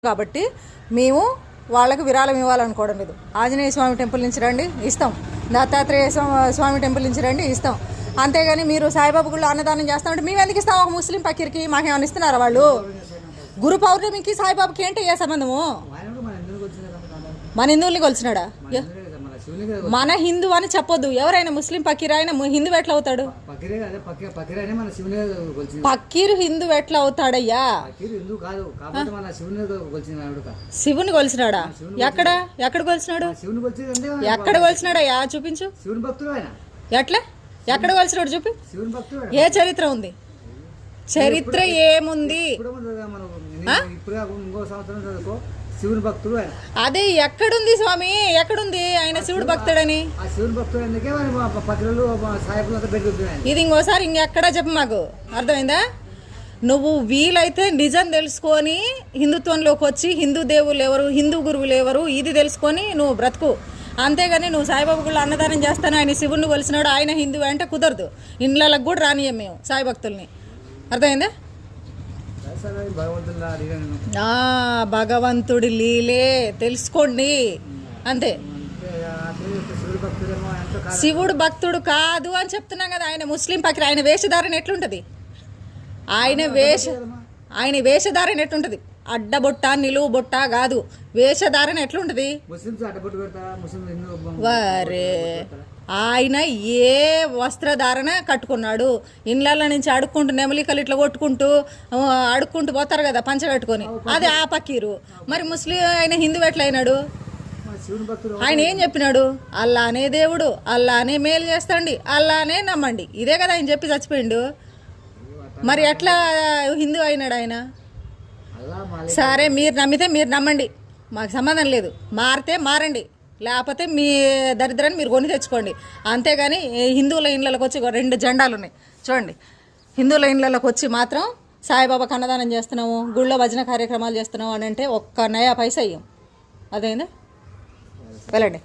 కాబట్టి మేము వాళ్ళకి విరాళం ఇవ్వాలనుకోవడం లేదు. ఆంజనేయ స్వామి టెంపుల్ నుంచి రండి ఇస్తాం, దత్తాత్రేయ స్వామి టెంపుల్ నుంచి రండి ఇస్తాం. అంతేగాని మీరు సాయిబాబా గుళ్ళు అన్నదానం చేస్తామంటే మేము ఎందుకు ఇస్తాం? ఒక ముస్లిం పక్కీర్కి మాకేమైనా ఇస్తున్నారా వాళ్ళు? గురు పౌర్ణమికి సాయిబాబాకి ఏంటి ఏ సంబంధము? మన హిందువుల్ని కొలిచినాడా? మన హిందూ అని చెప్పొద్దు. ఎవరైనా ముస్లిం పక్కీర్ అయినా హిందూ ఎట్లా అవుతాడు? పక్కీరు హిందూ ఎట్లా అవుతాడయ్యా? శివుని కొలిచినాడా? ఎక్కడ ఎక్కడ కొలిచినాడు? ఎక్కడ కొలిచినాడయ్యా చూపించు. ఎట్లా ఎక్కడ కొలిచినాడు చూపి. ఏ చరిత్ర ఉంది? చరిత్ర ఏముంది? శివుని భక్తుడు అదే ఎక్కడుంది స్వామి? ఎక్కడుంది ఆయన శివుడు భక్తుడని? ఇది ఇంకోసారి ఇంకెక్కడా చెప్పు మాకు, అర్థమైందా? నువ్వు వీలైతే నిజం తెలుసుకొని హిందుత్వంలోకి వచ్చి హిందూ దేవుళ్ళు ఎవరు, హిందూ గురువులు ఎవరు ఇది తెలుసుకొని నువ్వు బ్రతుకు. అంతేగాని నువ్వు సాయిబాబా కూడా అన్నదానం చేస్తాను, ఆయన శివుడిని కొలిసినాడు, ఆయన హిందూ అంటే కుదరదు. ఇండ్లకు కూడా రానియం మేము సాయి భక్తుల్ని, అర్థమైందా? భగవంతుడి లీలే తెలుసుకోండి అంతే. శివుడు భక్తుడు కాదు అని చెప్తున్నాం కదా. ఆయన ముస్లిం పక్కన ఆయన వేషధారణ ఎట్లుంటది? ఆయన వేషధారణ ఎట్లుంటది? అడ్డబొట్ట నిలువు బొట్ట కాదు, వేషధారణ ఎట్లుంటది? వరే ఆయన ఏ వస్త్రధారణ కట్టుకున్నాడు? ఇండ్ల నుంచి అడుక్కుంటూ నెమలికలు ఇట్లా కొట్టుకుంటూ అడుక్కుంటూ పోతారు కదా పంచ కట్టుకొని, అది ఆ పక్కీరు. మరి ముస్లిం ఆయన హిందూ ఎట్లయినాడు? ఆయన ఏం చెప్పినాడు? అల్లానే దేవుడు, అల్లానే మేలు చేస్తాండి, అల్లానే నమ్మండి, ఇదే కదా ఆయన చెప్పి చచ్చిపోయిండు. మరి ఎట్లా హిందూ అయినాడు ఆయన? సరే మీరు నమ్మితే మీరు నమ్మండి, మాకు సంబంధం లేదు. మారితే మారండి, లేకపోతే మీ దరిద్రాన్ని మీరు కొని తెచ్చుకోండి. అంతేగాని హిందువుల ఇండ్లకి వచ్చి 2 జెండాలు ఉన్నాయి చూడండి. హిందువుల ఇండ్లకి వచ్చి మాత్రం సాయిబాబాకి అన్నదానం చేస్తున్నాము, గుళ్ళో భజన కార్యక్రమాలు చేస్తున్నాము అని అంటే ఒక్క నయా పైసా అయ్యాం. అదేందా? వెళ్ళండి.